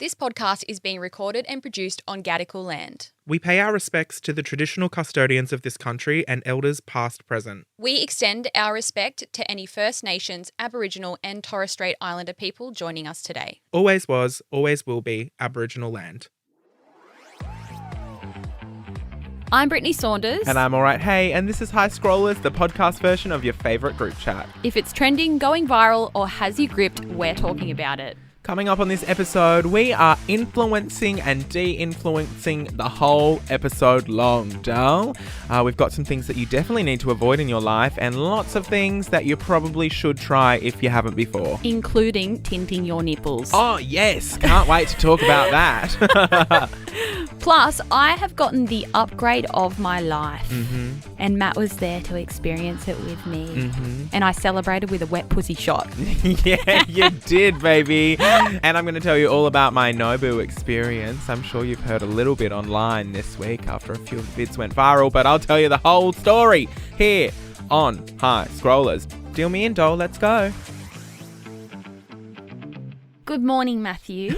This podcast is being recorded and produced on Gadigal land. We pay our respects to the traditional custodians of this country and elders past, present. We extend our respect to any First Nations, Aboriginal and Torres Strait Islander people joining us today. Always was, always will be Aboriginal land. I'm Brittney Saunders. And I'm alright, hey, and this is High Scrollers, the podcast version of your favourite group chat. If it's trending, going viral or has you gripped, we're talking about it. Coming up on this episode, we are influencing and de-influencing the whole episode long, Dal. We've got some things that you definitely need to avoid in your life and lots of things that you probably should try if you haven't before. Including tinting your nipples. Oh, yes. Can't wait to talk about that. Plus, I have gotten the upgrade of my life. Mm-hmm. And Matt was there to experience it with me. Mm-hmm. And I celebrated with a wet pussy shot. Yeah, you did, baby. And I'm going to tell you all about my Nobu experience. I'm sure you've heard a little bit online this week after a few bits went viral, but I'll tell you the whole story here on High Scrollers. Deal me in, doll. Let's go. Good morning, Matthew.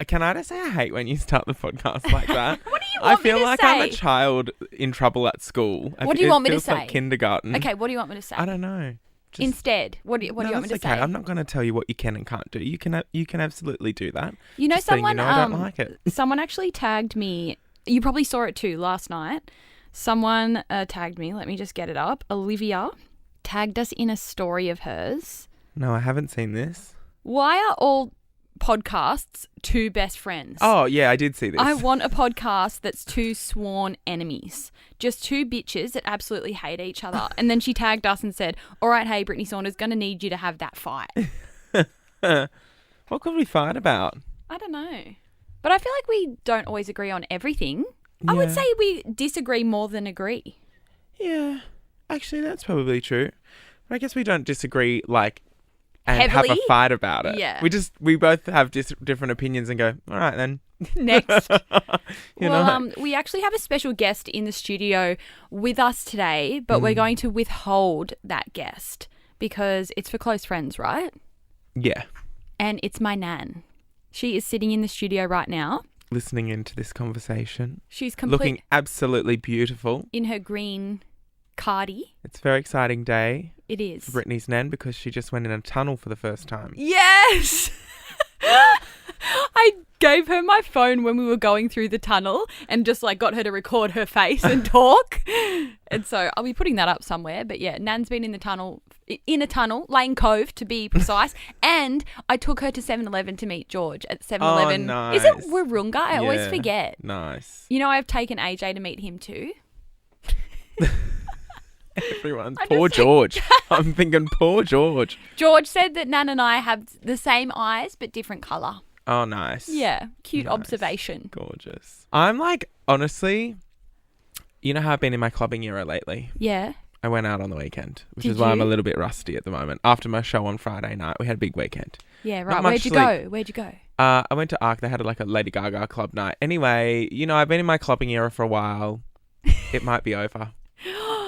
Can I just say I hate when you start the podcast like that? What do you want I feel me to like say? I'm a child in trouble at school. What do you want me to It feels like say? kindergarten. Okay, what do you want me to say? I don't know. Instead, what do you want me to that's say? okay. I'm not going to tell you what you can and can't do. You can absolutely do that. You know, Just letting someone, I don't like it. someone actually tagged me. You probably saw it too last night. Someone tagged me. Let me just get it up. Olivia tagged us in a story of hers. No, I haven't seen this. Why are all podcasts two best friends? Oh, yeah, I did see this. I want a podcast that's two sworn enemies. Just two bitches that absolutely hate each other. And then she tagged us and said, all right, hey, Brittney Saunders, going to need you to have that fight. What could we fight about? I don't know. But I feel like we don't always agree on everything. I would Yeah. say we disagree more than agree. Yeah, actually, that's probably true. I guess we don't disagree, and Heavily? have a fight about it. Yeah. We both have different opinions and go, all right, then. Next. You know? We actually have a special guest in the studio with us today, but we're going to withhold that guest because it's for close friends, right? Yeah. And it's my nan. She is sitting in the studio right now. Listening into this conversation. She's Looking absolutely beautiful. in her green cardi. It's a very exciting day It is. for Brittney's nan because she just went in a tunnel for the first time. Yes! I gave her my phone when we were going through the tunnel and just got her to record her face and talk. And so I'll be putting that up somewhere. But yeah, Nan's been in a tunnel, Lane Cove to be precise. And I took her to 7-Eleven to meet George at 7-Eleven. Oh, nice. Is it Wurrunga? I always Yeah. forget. Nice. You know, I've taken AJ to meet him too. Everyone's I poor just think- George. I'm thinking poor George. George said that Nan and I have the same eyes but different colour. Oh, nice. Yeah, cute Nice. observation. Gorgeous. I'm honestly, you know how I've been in my clubbing era lately? Yeah. I went out on the weekend, which Did is why I'm a you? little bit rusty at the moment. After my show on Friday night, we had a big weekend. Yeah, Not right. much Where'd you sleep. go? Where'd you go? I went to Arc. They had a Lady Gaga club night. Anyway, I've been in my clubbing era for a while. It might be over.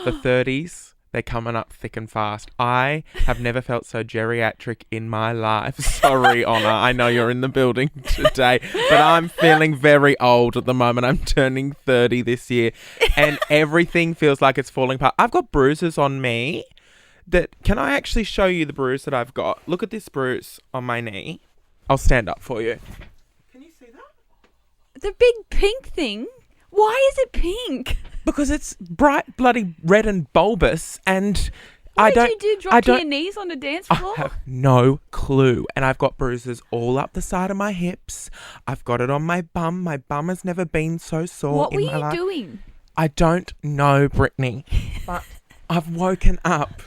The 30s, they're coming up thick and fast. I have never felt so geriatric in my life. Sorry, Honor. I know you're in the building today, but I'm feeling very old at the moment. I'm turning 30 this year, and everything feels like it's falling apart. I've got bruises on me. Can I actually show you the bruise that I've got? Look at this bruise on my knee. I'll stand up for you. Can you see that? The big pink thing? Why is it pink? Because it's bright, bloody red and bulbous, and What did you do? Drop I to your don't. knees on the dance I floor? have no clue, and I've got bruises all up the side of my hips. I've got it on my bum. My bum has never been so sore What were in my you life. doing? I don't know, Brittney, but I've woken up,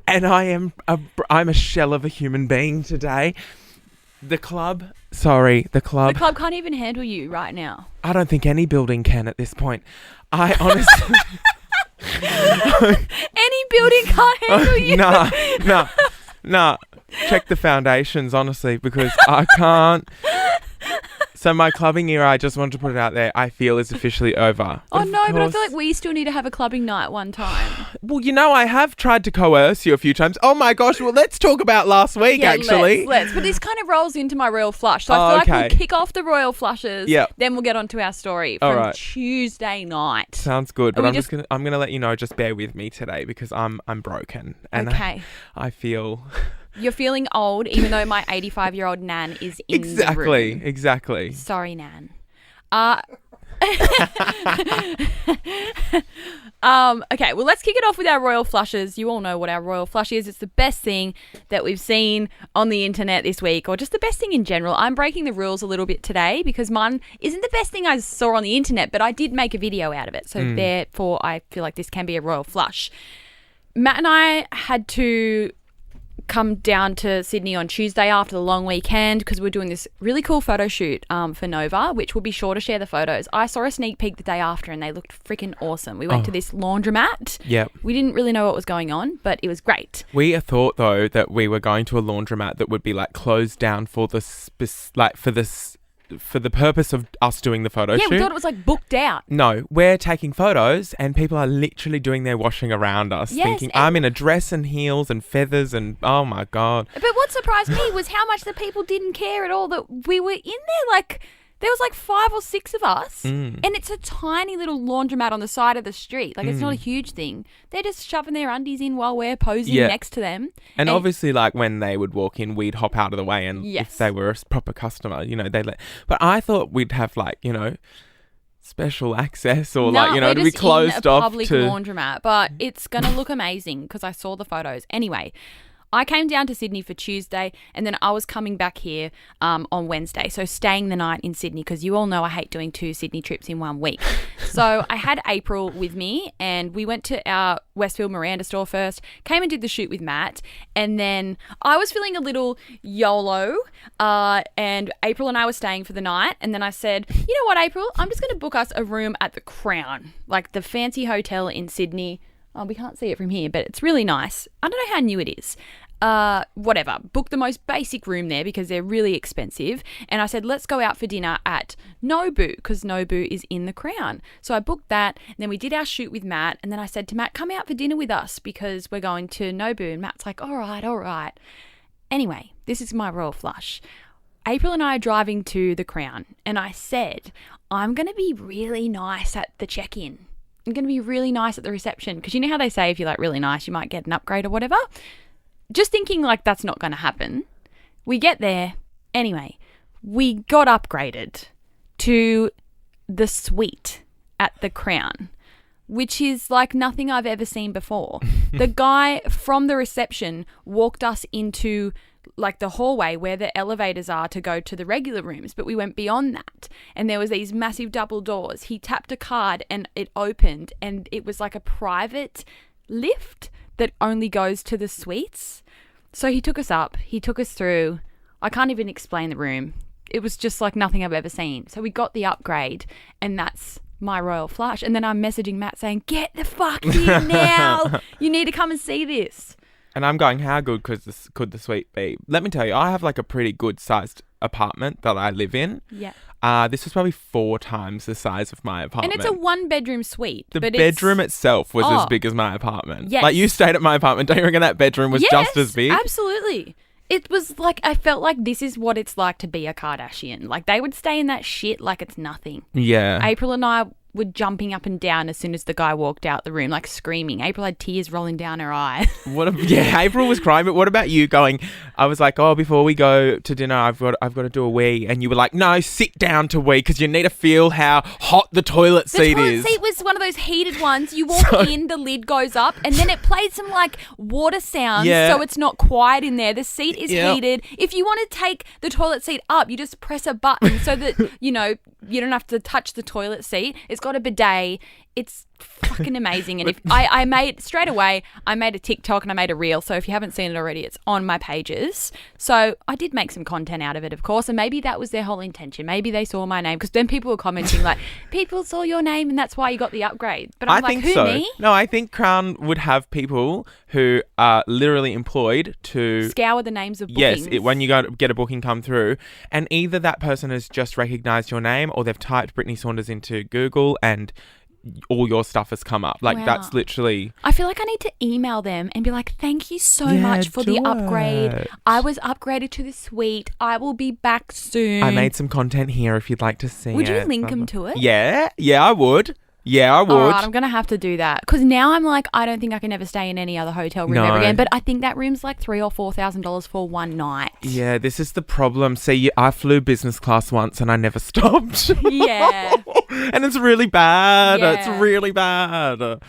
and I'm a shell of a human being today. The club. The club can't even handle you right now. I don't think any building can at this point. I honestly. Any building can't handle you. Nah. Check the foundations, honestly, because I can't. So my clubbing era, I just wanted to put it out there, I feel is officially over. Oh, But of no, but I course- feel like we still need to have a clubbing night one time. Well, I have tried to coerce you a few times. Oh my gosh, well, let's talk about last week, actually. Let's. But this kind of rolls into my royal flush. So I feel like we'll kick off the royal flushes. Yep. Then we'll get on to our story All from right. Tuesday night. Sounds good, but we I'm gonna let you know. Just bear with me today because I'm broken, and Okay. I feel You're feeling old, even though my 85-year-old Nan is in the room. exactly. Sorry, Nan. Okay, well, let's kick it off with our royal flushes. You all know what our royal flush is. It's the best thing that we've seen on the internet this week, or just the best thing in general. I'm breaking the rules a little bit today because mine isn't the best thing I saw on the internet, but I did make a video out of it. So therefore, I feel like this can be a royal flush. Matt and I had to come down to Sydney on Tuesday after the long weekend because we're doing this really cool photo shoot for Nova, which we'll be sure to share the photos. I saw a sneak peek the day after and they looked freaking awesome. We went to this laundromat. Yep. We didn't really know what was going on, but it was great. We thought though that we were going to a laundromat that would be like closed down for the for the purpose of us doing the photo Yeah, shoot. we thought it was like booked out. No, we're taking photos and people are literally doing their washing around us, Yes, thinking and- I'm in a dress and heels and feathers and oh my God. But what surprised me was how much the people didn't care at all that we were in there. Like, there was like 5 or 6 of us, and it's a tiny little laundromat on the side of the street. Like, it's not a huge thing. They're just shoving their undies in while we're posing next to them. And obviously, like, when they would walk in, we'd hop out of the way. And Yes. if they were a proper customer, they'd let... But I thought we'd have, like, special access or, No, to we're be just closed in a off public to... laundromat, but it's going to look amazing because I saw the photos. Anyway, I came down to Sydney for Tuesday and then I was coming back here on Wednesday. So staying the night in Sydney because you all know I hate doing 2 Sydney trips in 1 week. So I had April with me and we went to our Westfield Miranda store first, came and did the shoot with Matt. And then I was feeling a little YOLO and April and I were staying for the night. And then I said, you know what, April, I'm just going to book us a room at the Crown, like the fancy hotel in Sydney. Oh, we can't see it from here, but it's really nice. I don't know how new it is. Whatever. Book the most basic room there because they're really expensive. And I said, let's go out for dinner at Nobu because Nobu is in the Crown. So I booked that. And then we did our shoot with Matt. And then I said to Matt, come out for dinner with us because we're going to Nobu. And Matt's like, all right. Anyway, this is my royal flush. April and I are driving to the Crown. And I said, I'm going to be really nice at the check-in. I'm going to be really nice at the reception because you know how they say if you're like really nice, you might get an upgrade or whatever. Just thinking like that's not going to happen. We get there. Anyway, we got upgraded to the suite at the Crown, which is like nothing I've ever seen before. The guy from the reception walked us into like the hallway where the elevators are to go to the regular rooms, but we went beyond that and there was these massive double doors. He tapped a card and it opened and it was like a private lift that only goes to the suites. So he took us up, he took us through. I can't even explain the room. It was just like nothing I've ever seen. So we got the upgrade and that's my royal flush. And then I'm messaging Matt saying, get the fuck here now. You need to come and see this. And I'm going, how good could the suite be? Let me tell you, I have like a pretty good sized apartment that I live in. Yeah. This was probably 4 times the size of my apartment. And it's a 1-bedroom suite. The but bedroom itself was as Oh. big as my apartment. Yes. Like you stayed at my apartment. Don't you reckon that bedroom was just as big? Absolutely. It was like, I felt like this is what it's like to be a Kardashian. Like they would stay in that shit like it's nothing. Yeah. April and I were jumping up and down as soon as the guy walked out the room, like screaming. April had tears rolling down her eyes. April was crying, but what about you going? I was like, oh, before we go to dinner, I've got to do a wee, and you were like, no, sit down to wee because you need to feel how hot the toilet seat is. The toilet seat was one of those heated ones. You walk in, the lid goes up, and then it plays some like water sounds, so it's not quiet in there. The seat is heated. If you want to take the toilet seat up, you just press a button so that you don't have to touch the toilet seat. It's got a bidet. It's fucking amazing. And if I made straight away, I made a TikTok and I made a reel. So if you haven't seen it already, it's on my pages. So I did make some content out of it, of course. And maybe that was their whole intention. Maybe they saw my name, because then people were commenting like, people saw your name and that's why you got the upgrade. But I'm like, who, me? No, I think Crown would have people who are literally employed to scour the names of bookings. Yes, when you go to get a booking come through, and either that person has just recognised your name or they've typed Brittney Saunders into Google and all your stuff has come up. Like, wow. That's literally... I feel like I need to email them and be like, thank you so much for the upgrade. I was upgraded to the suite. I will be back soon. I made some content here if you'd like to see Would it. you link them to it? Yeah, I would. Yeah, I would. All right, I'm going to have to do that. Because now I'm like, I don't think I can ever stay in any other hotel room ever again. But I think that room's like $3,000 or $4,000 for one night. Yeah, this is the problem. See, I flew business class once and I never stopped. Yeah. And it's really bad. Yeah. It's really bad.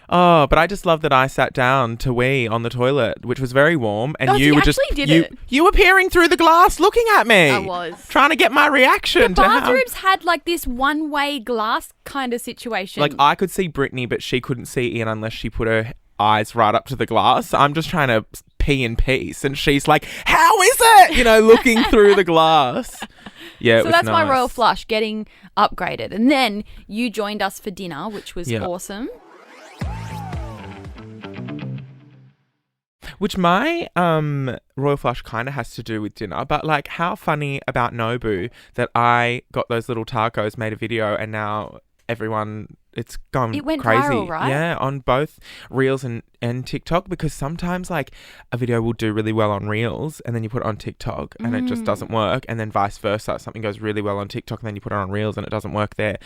Oh, but I just love that I sat down to wee on the toilet, which was very warm, and you so were just it. You were peering through the glass, looking at me. I was trying to get my reaction. The bathrooms had like this one-way glass kind of situation. Like, I could see Brittney, but she couldn't see Ian unless she put her eyes right up to the glass. I'm just trying to pee in peace, and she's like, "How is it?" You know, looking through the glass. Yeah, so that's my royal flush, getting upgraded, and then you joined us for dinner, which was awesome. Which my royal flush kind of has to do with dinner, but like, how funny about Nobu that I got those little tacos, made a video, and now everyone, it's gone it went crazy. Viral, right? Yeah, on both Reels and TikTok, because sometimes like a video will do really well on Reels and then you put it on TikTok and it just doesn't work, and then vice versa. Something goes really well on TikTok and then you put it on Reels and it doesn't work there.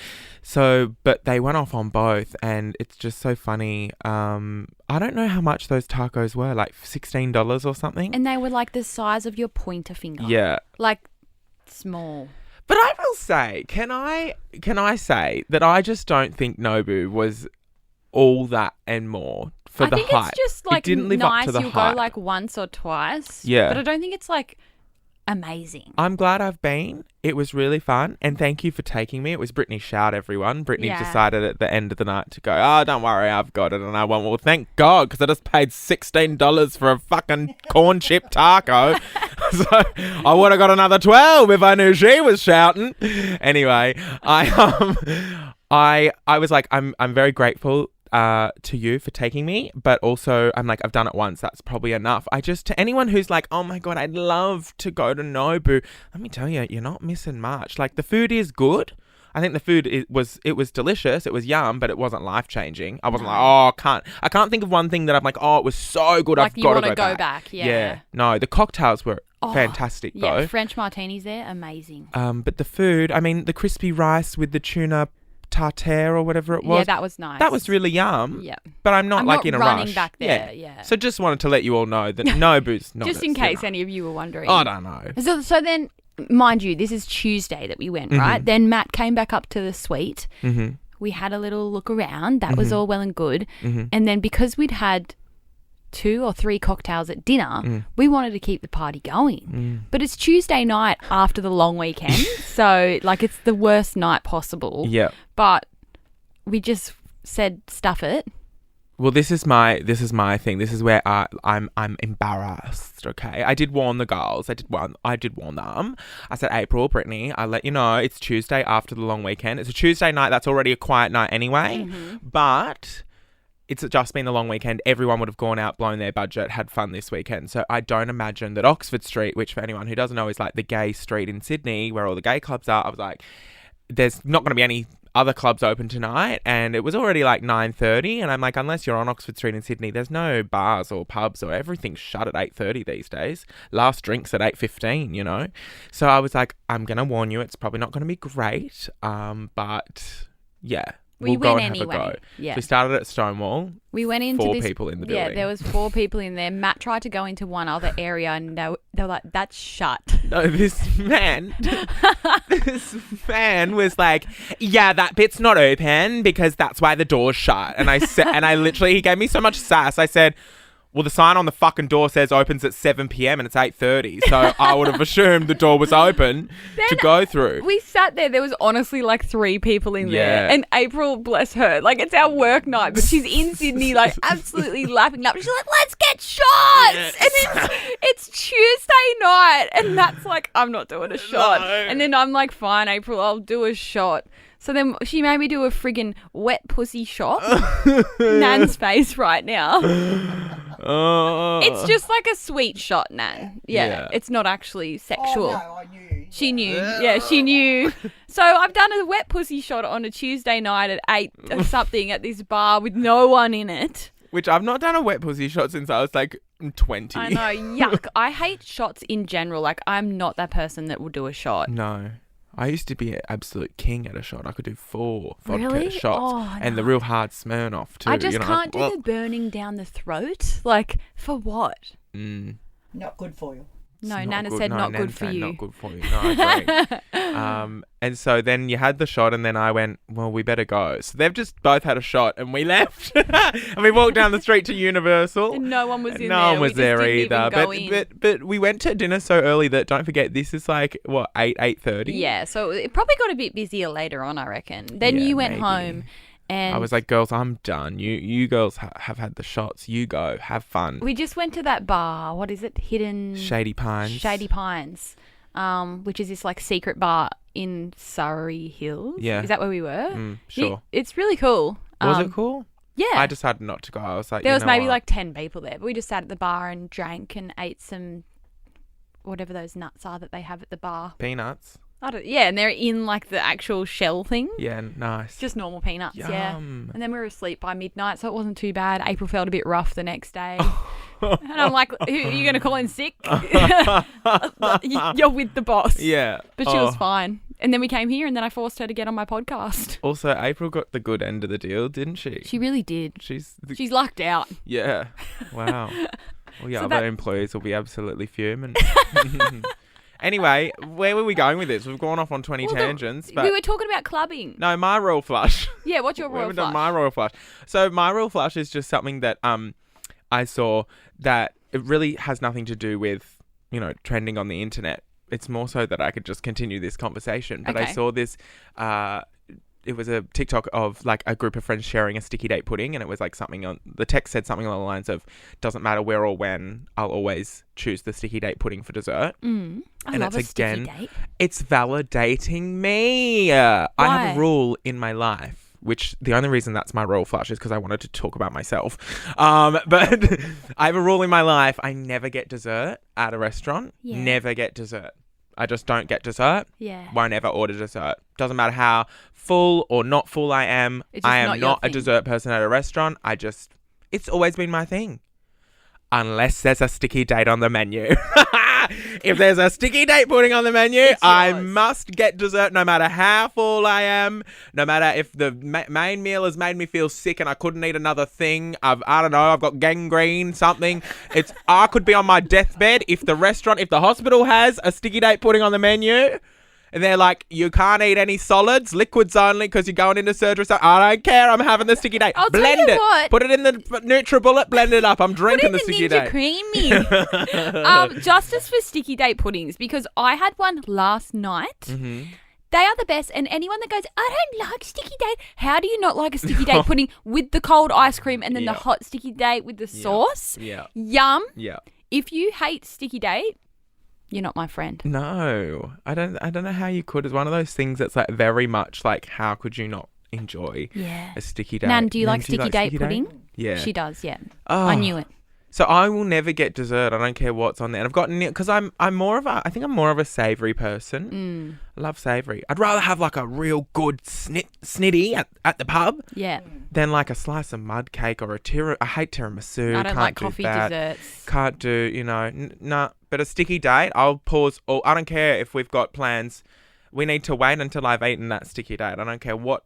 So, but they went off on both, and it's just so funny. I don't know how much those tacos were, like $16 or something. And they were like the size of your pointer finger. Yeah. Like small. But I will say, can I say that I just don't think Nobu was all that and more for the hype. I think it's just like it didn't live nice. up to the You'll hype. go like once or twice. Yeah. But I don't think it's like amazing. I'm glad I've been. It was really fun, and thank you for taking me. It was Brittney's shout, everyone. Brittney decided at the end of the night to go, "Oh, don't worry, I've got it." And I went, "Well, thank God, because I just paid $16 for a fucking corn chip taco." So I would have got another 12 if I knew she was shouting. Anyway, I was like, I'm very grateful to you for taking me, but also I'm like, I've done it once, that's probably enough. To anyone who's like, "Oh my God, I'd love to go to Nobu," let me tell you, you're not missing much. Like, the food is good. I think the food it was delicious, it was yum, but it wasn't life changing. I wasn't like, "Oh, I can't think of one thing that I'm like, oh, it was so good, like I've got to go back." back. Yeah. No, the cocktails were fantastic though. Yeah, French martinis there, amazing. But the food, I mean, the crispy rice with the tuna tartare or whatever it was. Yeah, that was nice. That was really yum. Yeah. But I'm not like in a running rush. back there, yeah. So just wanted to let you all know that Nobu's not. Just in case any of you were wondering. I don't know. So then, mind you, this is Tuesday that we went, right? Then Matt came back up to the suite. Mm-hmm. We had a little look around. That was all well and good. And then because we'd had 2 or 3 cocktails at dinner, we wanted to keep the party going. But it's Tuesday night after the long weekend, so like it's the worst night possible. Yeah. But we just said stuff it. Well, this is my thing. This is where I'm embarrassed. Okay, I did warn the girls. I did warn them. I said, "April, Brittney, I let you know it's Tuesday after the long weekend. It's a Tuesday night. That's already a quiet night anyway. But it's just been the long weekend. Everyone would have gone out, blown their budget, had fun this weekend. So I don't imagine that Oxford Street, which for anyone who doesn't know is like the gay street in Sydney where all the gay clubs are. I was like, there's not going to be any other clubs open tonight, and it was already like 9:30, and I'm like, unless you're on Oxford Street in Sydney, there's no bars or pubs, or everything's shut at 8:30 these days. Last drinks at 8:15, you know. So I was like, I'm gonna warn you, it's probably not gonna be great, but yeah, we'll go and have a go. Yeah. So we started at Stonewall. We went into 4 people in the building. Yeah, there was 4 people in there. Matt tried to go into one other area, and they were like, "That's shut." No, this man was like, "Yeah, that bit's not open because that's why the door's shut." And I said, he gave me so much sass. I said, Well, the sign on the fucking door says opens at 7 p.m. and it's 8:30. So I would have assumed the door was open to go through. We sat there. There was honestly like 3 people in there. And April, bless her, like it's our work night, but she's in Sydney like absolutely lapping up. She's like, let's get shots. Yes. And it's Tuesday night. And Matt's like, I'm not doing a shot. No. And then I'm like, fine, April, I'll do a shot. So then she made me do a friggin' wet pussy shot. Nan's face right now. It's just like a sweet shot, Nan. Yeah. It's not actually sexual. Oh, no, I knew. She knew. Yeah, she knew. So I've done a wet pussy shot on a Tuesday night at 8 or something at this bar with no one in it. Which I've not done a wet pussy shot since I was like 20. I know. Yuck. I hate shots in general. Like, I'm not that person that will do a shot. No. I used to be an absolute king at a shot. I could do 4 vodka Really? shots. Oh, and no. the real hard Smirnoff too. I just you know? can't do the burning down the throat. Like, for what? Not good for you. No, It's Nana good. said No, not Nan good for said you. Not good for you. No, I agree. And so then you had the shot, and then I went, well, we better go. So they've just both had a shot, and we left. And we walked down the street to Universal. And no one was in there. No one was there didn't either. even go in. But we went to dinner so early that, don't forget, this is like, what, 8:30? Yeah, so it probably got a bit busier later on, I reckon. Then Yeah, you went maybe. home and I was like, girls, I'm done. You girls have had the shots. You go. Have fun. we just went to that bar. What is it? Shady Pines. Shady Pines, which is this like secret bar in Surrey Hills. Yeah. Is that where we were? Sure. It's really cool. Was it cool? Yeah. I decided not to go. I was like, There you was know maybe what? like 10 people there, but we just sat at the bar and drank and ate some whatever those nuts are that they have at the bar. Peanuts. And they're in like the actual shell thing. Yeah, nice. Just normal peanuts, yeah. Yum. And then we were asleep by midnight, so it wasn't too bad. April felt a bit rough the next day. And I'm like, are you going to call in sick? You're with the boss. Yeah. But she was fine. And then we came here and then I forced her to get on my podcast. Also, April got the good end of the deal, didn't she? She really did. She's lucked out. yeah. Wow. Well, yeah, So other employees will be absolutely fuming. Anyway, where were we going with this? We've gone off on 20 Well, tangents, but we were talking about clubbing. no, my royal flush. Yeah, what's your We royal haven't done flush? my royal flush. So my royal flush is just something that I saw that it really has nothing to do with, trending on the internet. It's more so that I could just continue this conversation. But I Okay. saw this, it was a TikTok of like a group of friends sharing a sticky date pudding, and it was like something on the text said something along the lines of, doesn't matter where or when, I'll always choose the sticky date pudding for dessert. I And love it's a sticky again- date. It's validating me. I have a Why? rule in my life, which the only reason that's my royal flush is because I wanted to talk about myself. But I have a rule in my life. I never get dessert at a restaurant. Yeah. Never get dessert. I just don't get dessert. Yeah. Won't ever order dessert. Doesn't matter how full or not full I am. It's just I not am your not a thing. dessert person at a restaurant. It's always been my thing. Unless there's a sticky date on the menu. If there's a sticky date pudding on the menu, It's I yours. must get dessert no matter how full I am. No matter if the main meal has made me feel sick and I couldn't eat another thing. I've got gangrene, something. I could be on my deathbed if the hospital has a sticky date pudding on the menu. And they're like, you can't eat any solids, liquids only, because you're going into surgery. So I don't care. I'm having the sticky date. I'll tell Blend you it. what. Put it in the NutriBullet. Blend it up. I'm drinking the Put sticky in the date. Ninja Creamy. Justice for sticky date puddings, because I had one last night. Mm-hmm. They are the best. And anyone that goes, I don't like sticky date. How do you not like a sticky date pudding with the cold ice cream and then Yeah. the hot sticky date with the sauce? Yeah. Yum. Yeah. If you hate sticky date, you're not my friend. No, I don't know how you could. It's one of those things that's like very much like, how could you not enjoy Yeah. a sticky date? Nan, do you Nan, like sticky date pudding? Yeah. She does, yeah. Oh. I knew it. So I will never get dessert. I don't care what's on there. And I've gotten it because I think I'm more of a savoury person. I love savoury. I'd rather have like a real good snitty at the pub Yeah. than like a slice of mud cake or I hate tiramisu. I don't Can't like do coffee that. desserts. Can't do, nah. But a sticky date, I'll pause. Or I don't care if we've got plans. We need to wait until I've eaten that sticky date. I don't care what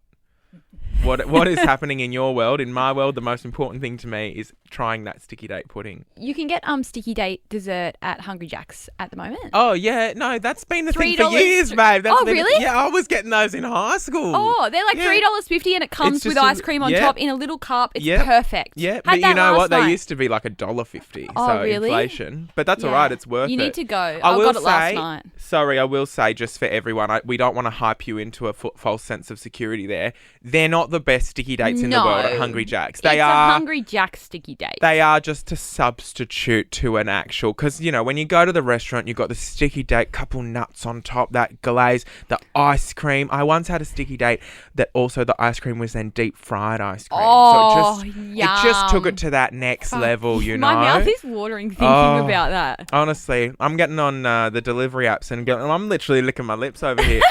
what is happening in your world. In my world, the most important thing to me is trying that sticky date pudding. You can get sticky date dessert at Hungry Jack's at the moment. Oh, yeah. No, that's been the thing for $3 years, babe. That's been really? Yeah, I was getting those in high school. Oh, they're like $3.50 and it comes It's with just ice cream on top in a little cup. It's perfect. Yeah, Had but you that know what? last night. They used to be like $1.50. Oh, so really? inflation. But that's all right. It's worth it. You need to go. I got will it last say, night. Sorry, I will say just for everyone, we don't want to hype you into a false sense of security there. They're not the best sticky dates in the world at Hungry Jack's. It's a Hungry Jack's sticky date. They are just a substitute to an actual, because, you know, when you go to the restaurant, you've got the sticky date, couple nuts on top, that glaze, the ice cream. I once had a sticky date that also the ice cream was then deep fried ice cream. Oh, so it just took it to that next level, you know. My mouth is watering thinking about that. Honestly, I'm getting on the delivery apps and I'm literally licking my lips over here.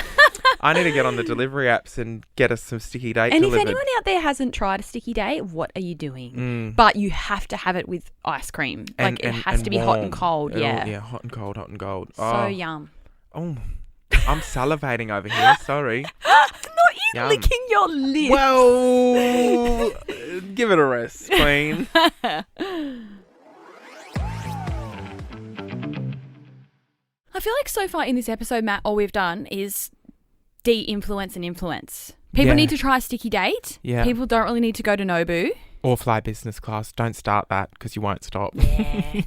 I need to get on the delivery apps and get us some sticky date And delivered. if anyone out there hasn't tried a sticky date, what are you doing? But you have to have it with ice cream. Like it has to be hot and cold. Yeah. Yeah, hot and cold, hot and cold. So yum. Oh, I'm salivating over here. Sorry. Not you Yum. licking your lips. Well, give it a rest, Queen. I feel like so far in this episode, Matt, all we've done is de-influence and influence. People need to try a sticky date. Yeah. People don't really need to go to Nobu. Or fly business class. Don't start that because you won't stop. Yeah.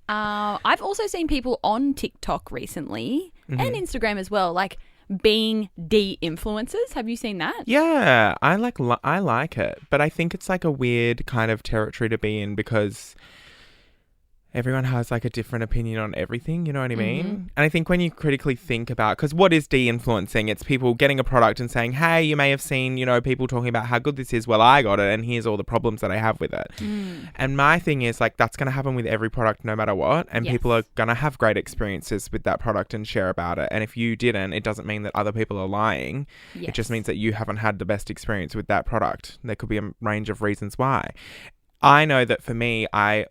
I've also seen people on TikTok recently and Instagram as well, like being de-influencers. Have you seen that? Yeah, I like it, but I think it's like a weird kind of territory to be in because everyone has like a different opinion on everything, you know what I mean? And I think when you critically think about, because what is de-influencing? It's people getting a product and saying, hey, you may have seen, you know, people talking about how good this is. Well, I got it and here's all the problems that I have with it. And my thing is like, that's going to happen with every product no matter what. And people are going to have great experiences with that product and share about it. And if you didn't, it doesn't mean that other people are lying. It just means that you haven't had the best experience with that product. There could be a range of reasons why. I know that for me, I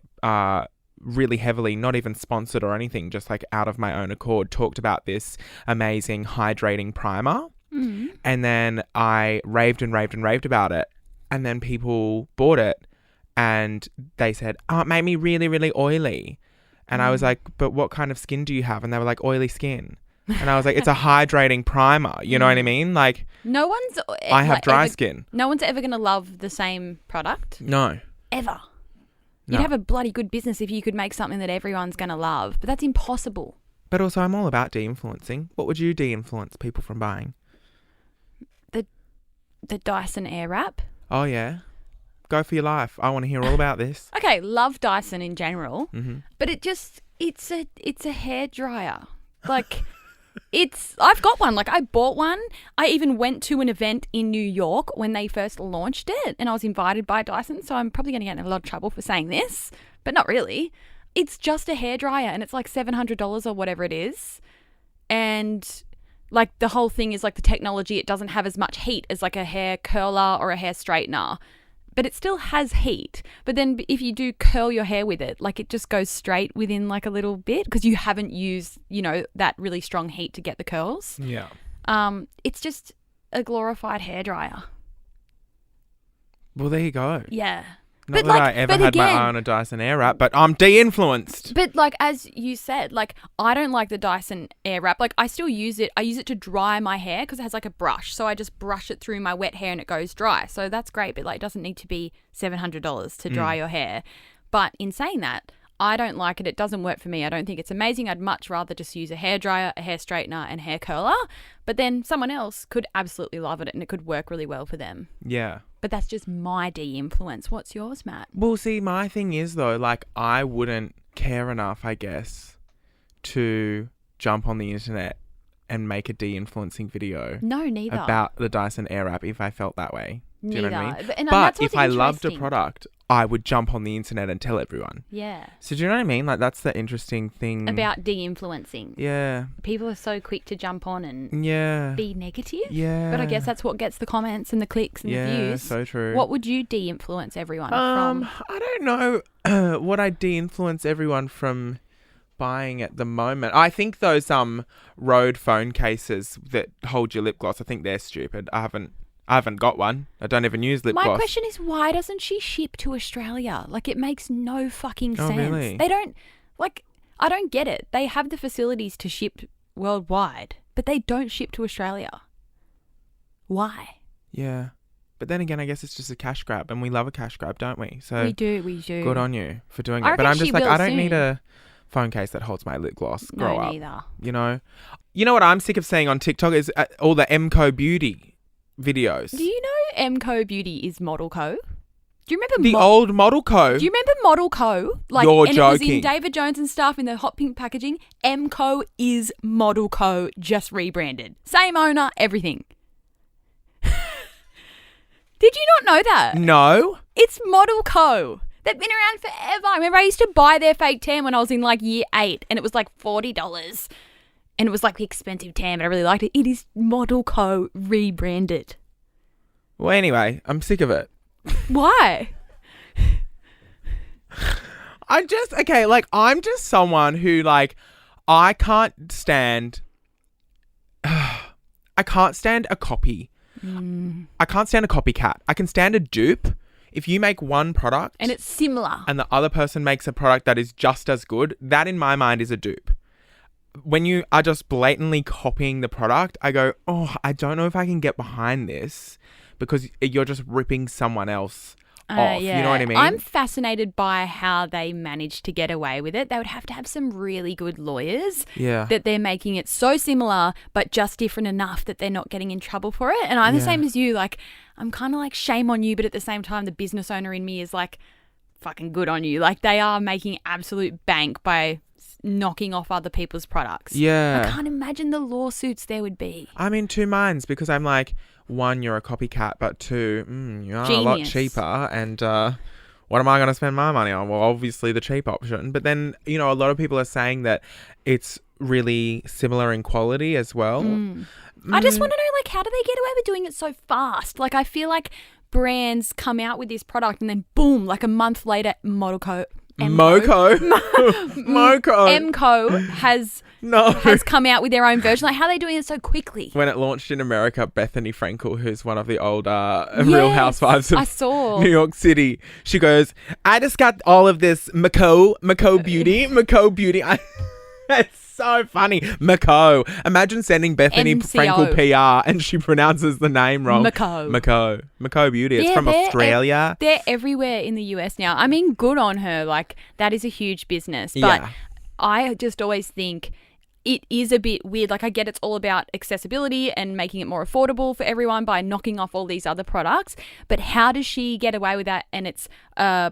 really heavily, not even sponsored or anything, just like out of my own accord, talked about this amazing hydrating primer. And then I raved and raved and raved about it. And then people bought it and they said, oh, it made me really, really oily. And I was like, but what kind of skin do you have? And they were like, oily skin. And I was like, it's a hydrating primer. You know what I mean? Like, no one's... I have dry skin. No one's ever going to love the same product. No. Ever. No. You'd have a bloody good business if you could make something that everyone's going to love. But that's impossible. But also, I'm all about de-influencing. What would you de-influence people from buying? The Dyson Airwrap. Oh, yeah. Go for your life. I want to hear all about this. Okay, love Dyson in general. But it's a hairdryer. Like... I've got one. Like I bought one. I even went to an event in New York when they first launched it and I was invited by Dyson. So I'm probably going to get in a lot of trouble for saying this, but not really. It's just a hairdryer and it's like $700 or whatever it is. And like the whole thing is like the technology, it doesn't have as much heat as like a hair curler or a hair straightener. But it still has heat. But then if you do curl your hair with it, like it just goes straight within like a little bit because you haven't used, you know, that really strong heat to get the curls. Yeah. It's just a glorified hairdryer. Well, there you go. Yeah. Not that I ever had my eye on a Dyson Airwrap, but I'm de-influenced. But like, as you said, like, I don't like the Dyson Airwrap. Like, I still use it. I use it to dry my hair because it has like a brush. So I just brush it through my wet hair and it goes dry. So that's great. But like, it doesn't need to be $700 to dry your hair. But in saying that, I don't like it. It doesn't work for me. I don't think it's amazing. I'd much rather just use a hairdryer, a hair straightener and hair curler. But then someone else could absolutely love it and it could work really well for them. Yeah. But that's just my de-influence. What's yours, Matt? Well, see, my thing is, though, like, I wouldn't care enough, I guess, to jump on the internet and make a de-influencing video. No, neither. About the Dyson Airwrap if I felt that way. Do you know what I mean? But if I loved a product, I would jump on the internet and tell everyone. Yeah. So do you know what I mean? Like, that's the interesting thing. About de-influencing. Yeah. People are so quick to jump on and be negative. Yeah. But I guess that's what gets the comments and the clicks and the views. Yeah, so true. What would you de-influence everyone from? I don't know what I de-influence everyone from buying at the moment. I think those Rode phone cases that hold your lip gloss, I think they're stupid. I haven't I haven't got one. I don't even use lip My gloss. question is, why doesn't she ship to Australia? Like, it makes no fucking Oh, sense. really? They don't, like, I don't get it. They have the facilities to ship worldwide, but they don't ship to Australia. Why? Yeah. But then again, I guess it's just a cash grab, and we love a cash grab, don't we? So We do. good on you for doing I it. But reckon I'm just she like, will I don't soon. need a phone case that holds my lip gloss. Grow No, up. neither. You know? You know what I'm sick of seeing on TikTok is all the MCO Beauty videos. Do you know MCO Beauty is Model Co? Do you remember The old Model Co. Do you remember Model Co? Like, You're and it was in joking. David Jones and stuff in the hot pink packaging. MCO is Model Co, just rebranded. Same owner, everything. Did you not know that? No. It's Model Co. They've been around forever. I remember I used to buy their fake tan when I was in like year 8 and it was like $40. And it was like the expensive tan, but I really liked it. It is Model Co rebranded. Well, anyway, I'm sick of it. Why? I'm just someone who, like, I can't stand a copy. I can't stand a copycat. I can stand a dupe. If you make one product And it's similar. and the other person makes a product that is just as good, that in my mind is a dupe. When you are just blatantly copying the product, I go, oh, I don't know if I can get behind this because you're just ripping someone else off. Yeah. You know what I mean? I'm fascinated by how they managed to get away with it. They would have to have some really good lawyers Yeah. that they're making it so similar but just different enough that they're not getting in trouble for it. And I'm the Yeah. same as you. Like, I'm kind of like, shame on you, but at the same time, the business owner in me is like, fucking good on you. Like, they are making absolute bank by knocking off other people's products. Yeah. I can't imagine the lawsuits there would be. I'm in two minds because I'm like, one, you're a copycat, but two, you are a lot Genius. cheaper. And what am I going to spend my money on? Well, obviously the cheap option. But then, you know, a lot of people are saying that it's really similar in quality as well. I just want to know, like, how do they get away with doing it so fast? Like, I feel like brands come out with this product and then boom, like a month later, Moco has come out with their own version. Like, how are they doing it so quickly? When it launched in America, Bethany Frankel, who's one of the old Real Housewives I of saw. New York City, she goes, I just got all of this Maco Beauty. It's so funny. Maco. Imagine sending Bethany MCO. Frankel PR and she pronounces the name wrong. Maco Beauty. It's Yeah, from Australia. They're everywhere in the US now. I mean, good on her. Like, that is a huge business. But Yeah. I just always think it is a bit weird. Like, I get it's all about accessibility and making it more affordable for everyone by knocking off all these other products. But how does she get away with that? And it's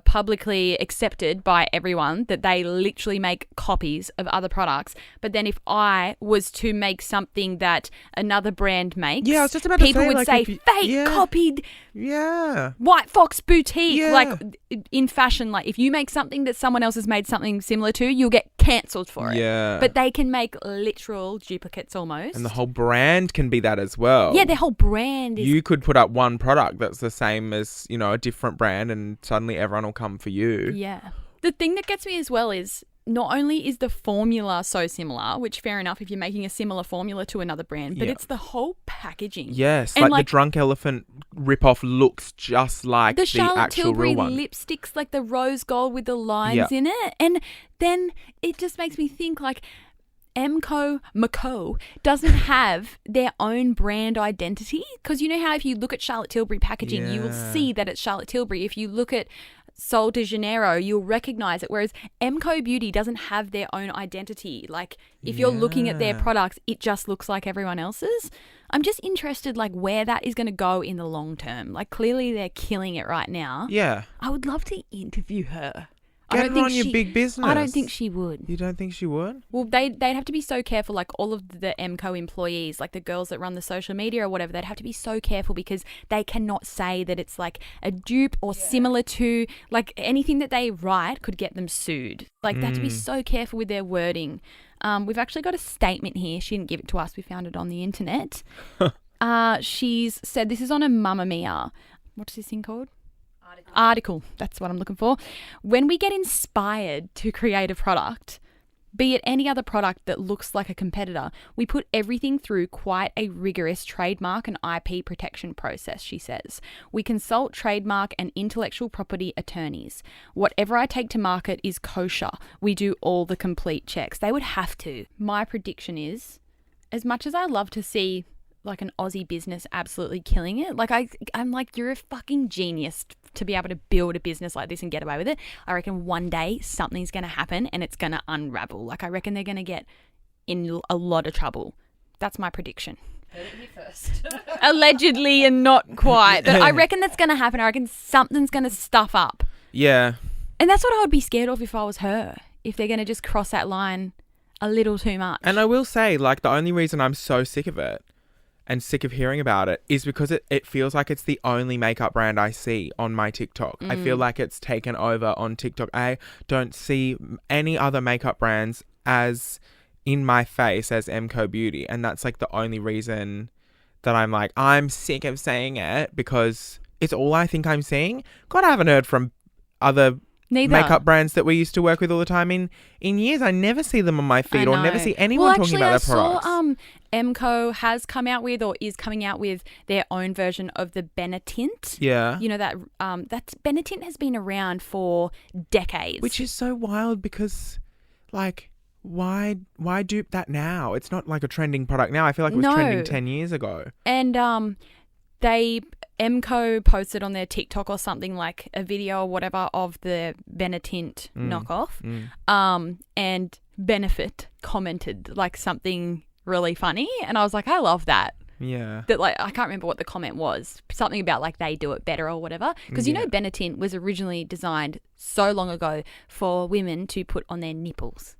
publicly accepted by everyone that they literally make copies of other products. But then if I was to make something that another brand makes, Yeah, I was just about to people say, would like, say, if you- fake, yeah. copied, Yeah. White Fox Boutique. Yeah. Like, in fashion, like, if you make something that someone else has made something similar to, you'll get cancelled for it. Yeah. But they can make literal duplicates almost. And the whole brand can be that as well. Yeah, their whole brand is... You could put up one product that's the same as, you know, a different brand and suddenly everyone will come for you. Yeah. The thing that gets me as well is not only is the formula so similar, which fair enough if you're making a similar formula to another brand, but Yeah. it's the whole packaging. Yes, And like the Drunk Elephant ripoff looks just like the the Charlotte actual Tilbury real one. lipsticks, like the rose gold with the lines Yeah. in it. And then it just makes me think, like, Maco doesn't have their own brand identity. Because you know how if you look at Charlotte Tilbury packaging, you will Yeah. see that it's Charlotte Tilbury. If you look at Sol de Janeiro, you'll recognize it. Whereas MCO Beauty doesn't have their own identity. Like, if you're looking at their Yeah. products, it just looks like everyone else's. I'm just interested, like, where that is going to go in the long term. Like, clearly they're killing it right now. Yeah. I would love to interview her. Get her on your big business. I don't think she would. You don't think she would? Well, they'd have to be so careful, like all of the MCO employees, like the girls that run the social media or whatever, they'd have to be so careful because they cannot say that it's like a dupe or similar to, like, anything that they write could get them sued. Like, they have to be so careful with their wording. We've actually got a statement here. She didn't give it to us. We found it on the internet. She's said, this is on a Mamma Mia. What's this thing called? Article. That's what I'm looking for. When we get inspired to create a product, be it any other product that looks like a competitor. We put everything through quite a rigorous trademark and IP protection process, she says. We consult trademark and intellectual property attorneys. Whatever I take to market is kosher. We do all the complete checks. They would have to. My prediction is, as much as I love to see like an Aussie business absolutely killing it, like I'm like, you're a fucking genius to be able to build a business like this and get away with it. I reckon one day something's going to happen and it's going to unravel. Like I reckon they're going to get in a lot of trouble. That's my prediction. Heard it here first. Allegedly and not quite. But I reckon that's going to happen. I reckon something's going to stuff up. Yeah. And that's what I would be scared of if I was her. If they're going to just cross that line a little too much. And I will say, like, the only reason I'm so sick of it and sick of hearing about it is because it feels like it's the only makeup brand I see on my TikTok. I feel like it's taken over on TikTok. I don't see any other makeup brands as in my face as MCO Beauty. And that's like the only reason that I'm like, I'm sick of saying it, because it's all I think I'm seeing. God, I haven't heard from other makeup brands that we used to work with all the time in years. I never see them on my feed or never see anyone talking about their products. I saw MCO has come out with or is coming out with their own version of the Benetint. Yeah. You know that Benetint has been around for decades. Which is so wild because, like, why dupe that now? It's not like a trending product now. I feel like it was trending 10 years ago. And MCO posted on their TikTok or something, like a video or whatever of the Benetint knockoff. And Benefit commented like something really funny. And I was like, I love that. Yeah. That, like, I can't remember what the comment was. Something about like they do it better or whatever. Because you know Benetint was originally designed so long ago for women to put on their nipples.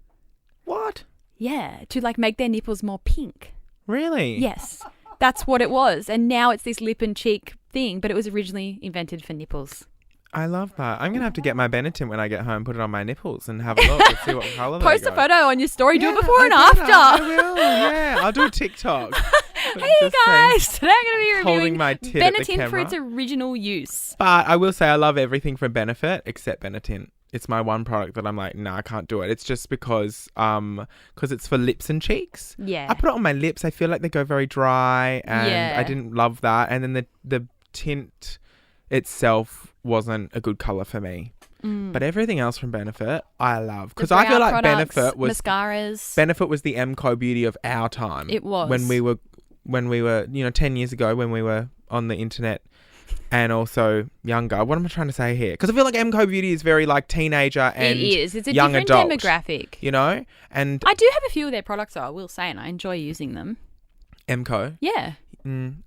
What? Yeah. To like make their nipples more pink. Really? Yes. That's what it was. And now it's this lip and cheek thing, but it was originally invented for nipples. I love that. I'm going to have to get my Benetint when I get home, put it on my nipples and have a look and see what colour they Post go. a photo on your story. Do it before and I after. will, yeah. I'll do a TikTok. Hey guys, today I'm going to be holding reviewing my tit at the Benetint for camera. its original use. But I will say I love everything from Benefit except Benetint. It's my one product that I'm like, nah, I can't do it. It's just because it's for lips and cheeks. Yeah. I put it on my lips. I feel like they go very dry, and I didn't love that. And then the tint itself wasn't a good colour for me. But everything else from Benefit, I love. Because I feel like Benefit was the MCO Beauty of our time. It was. When we were, 10 years ago when we were on the internet. And also younger. What am I trying to say here? Because I feel like MCO Beauty is very like teenager and it is. It's a young different adult, demographic. You know? And I do have a few of their products though, I will say, and I enjoy using them. MCO? Yeah.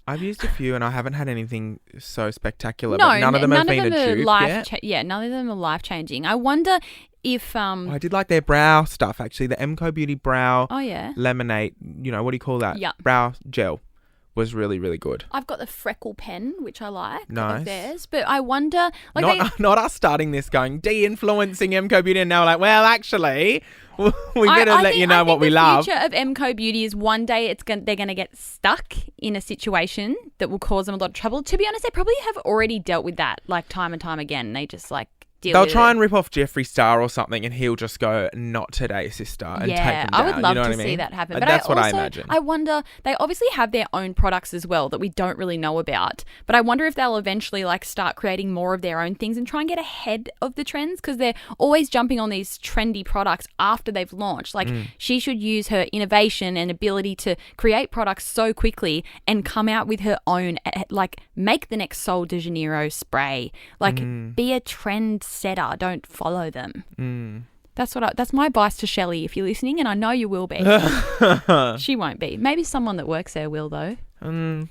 I've used a few and I haven't had anything so spectacular. No, but none of them have been a dupe yet. None of them are life-changing. I wonder if... I did like their brow stuff, actually. The MCO Beauty brow lemonade, what do you call that? Yeah. Brow gel. Was really, really good. I've got the freckle pen, which I like. Nice. Of theirs, but I wonder... Not us starting this going, de-influencing MCO Beauty, and now we're like, well, actually, we better let you know what we love. The future of MCO Beauty is one day they're going to get stuck in a situation that will cause them a lot of trouble. To be honest, they probably have already dealt with that like time and time again. They just like... They'll try and rip off Jeffree Star or something and he'll just go, not today, sister, and take them down. I would love to see that happen. But that's what I imagine. I wonder, they obviously have their own products as well that we don't really know about. But I wonder if they'll eventually like start creating more of their own things and try and get ahead of the trends, because they're always jumping on these trendy products after they've launched. Like she should use her innovation and ability to create products so quickly and come out with her own, like make the next Sol de Janeiro spray. Like be a trend setter, don't follow them. That's my advice to Shelley if you're listening, and I know you will be. She won't be. Maybe someone that works there will though. I'm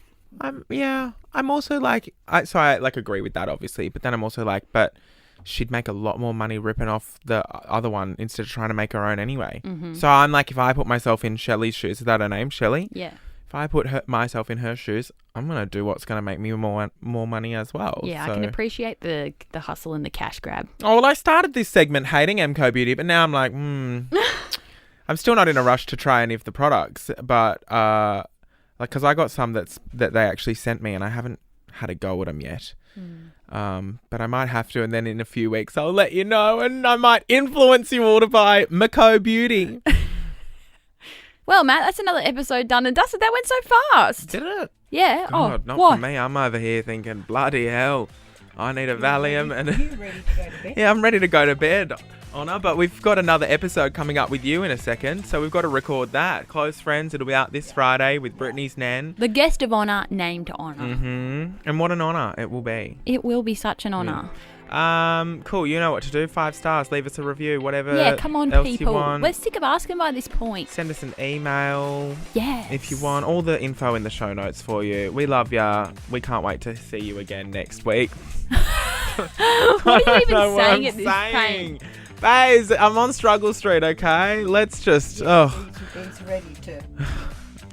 also like, I agree with that obviously, but then I'm also like, but she'd make a lot more money ripping off the other one instead of trying to make her own anyway. So I'm like, if I put myself in Shelley's shoes, is that her name, Shelley? Yeah. If I put myself in her shoes, I'm going to do what's going to make me more money as well. Yeah, so. I can appreciate the hustle and the cash grab. Oh, well, I started this segment hating MCO Beauty, but now I'm like, I'm still not in a rush to try any of the products, but because I got some that they actually sent me and I haven't had a go at them yet. But I might have to, and then in a few weeks I'll let you know, and I might influence you all to buy Mako Beauty. Well, Matt, that's another episode done and dusted. That went so fast. Did it? Yeah. God, not what? for me. I'm over here thinking, bloody hell, I need a Valium. You ready to go to bed? Yeah, I'm ready to go to bed, Honor, but we've got another episode coming up with you in a second, so we've got to record that. Close Friends, it'll be out this Friday with Brittney's Nan. The guest of honour named to honour. And what an honour it will be. It will be such an honour. Cool, you know what to do. 5 stars, leave us a review, whatever Yeah, come on, else people. you want. We're sick of asking by this point. Send us an email. Yes. If you want, all the info in the show notes for you. We love ya. We can't wait to see you again next week. What are you even saying at this point? Bays, I'm on Struggle Street, okay? Let's just... He's ready to.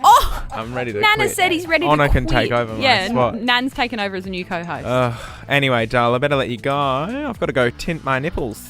Oh! I'm ready to Nana quit. said he's ready Honor to quit. can take over my spot. Nan's taken over as a new co-host. Anyway, Dal, I better let you go. I've got to go tint my nipples.